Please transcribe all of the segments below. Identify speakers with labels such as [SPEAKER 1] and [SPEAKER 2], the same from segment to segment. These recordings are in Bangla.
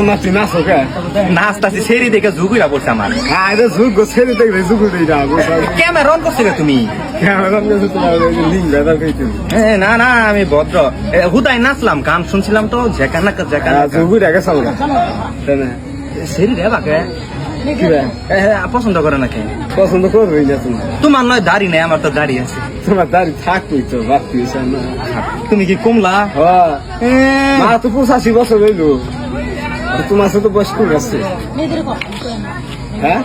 [SPEAKER 1] নাচি নাচ ওকে
[SPEAKER 2] নাচতাছি সেরি দেখে ঝুঁকুইরা পড়ছে আমার।
[SPEAKER 1] আরে ঝুঁক গো ছেড়ে দেখবে ঝুঁক দেই না
[SPEAKER 2] ক্যামেরা অন করছিলে তুমি?
[SPEAKER 1] ক্যামেরা নিয়ে তোমার লিঙ্ক দাদা কইতে
[SPEAKER 2] না না আমি ভদ্র। হুদাই নাচলাম, গান শুনছিলাম তো ঝেকানা ঝেকানা।
[SPEAKER 1] ঝুঁক রেখে চালগা তাই না
[SPEAKER 2] সেরি রে বাকে
[SPEAKER 1] কি রে
[SPEAKER 2] পছন্দ করে নাকি?
[SPEAKER 1] পছন্দ করবে না তুমি
[SPEAKER 2] তোমার নয় দাড়ি নেই, আমার তো দাড়ি আছে।
[SPEAKER 1] তোমার দাড়ি থাকবই তো বাড়তি না
[SPEAKER 2] তুমি কি কমলা?
[SPEAKER 1] মা তো 85 বছর হইলো তোমার সাথে বয়স কম আছে হ্যাঁ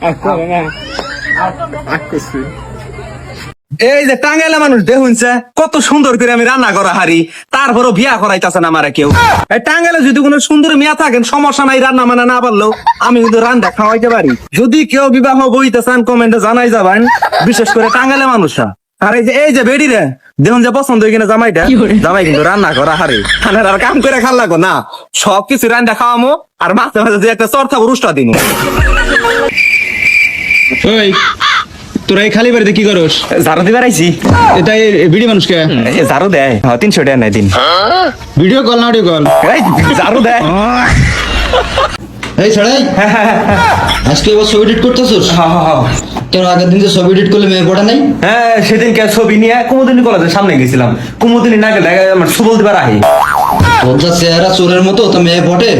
[SPEAKER 1] আর করে না আর করছি
[SPEAKER 2] এই যে টাঙ্গাইলা মানুষ দেখুনছে কত সুন্দর করে আমি রান্না করা হারি, তারপরও বিয়া করাইতেছে না আমার কেউ। এই টাঙ্গাইলে যদি কোনো সুন্দর মেয়া থাকেন সমস্যা নাই, রান্না মানে না পারলেও আমি কিন্তু রান্না খাওয়াইতে পারি। যদি কেউ বিবাহ বইতে চান কমেন্টে জানাই যাবেন, বিশেষ করে টাঙ্গাইলে মানুষরা। আর এই যে বেডি রে দেখুন যে পছন্দ হয়ে কিনা জামাইটা, জামাই কিন্তু রান্না করা হারি, আর কাম করে খাল লাগো না, সবকিছু রান্না খাওয়ামো আর মাঝে মাঝে যে একটা চর্চা রুষ্টা দিন।
[SPEAKER 3] ওই তোরা এই খালি বাড়িতে কি করস?
[SPEAKER 2] ঝাড়ু দিবার আইছি।
[SPEAKER 3] এটা ভিডিও মানুষকে
[SPEAKER 2] ঝাড়ু দেয় 300 টাকা নাই দিন।
[SPEAKER 3] ভিডিও কল না অডিও কল?
[SPEAKER 2] ঝাড়ু দেয়।
[SPEAKER 3] এই ছড়াই আজকে এবার ছবি এডিট করতেছস? কেন আগের দিন যে ছবি এডিট করলে মেয়ে পড়া নাই?
[SPEAKER 2] হ্যাঁ সেদিনকে ছবি নিয়ে কুমুদিনী কলেজের সামনে গেছিলাম, কুমুদিনী না গেলে আমার সুবল দিবার আহি।
[SPEAKER 3] তোর যা চেহারা চোরের মতো তো মেয়ে পটে।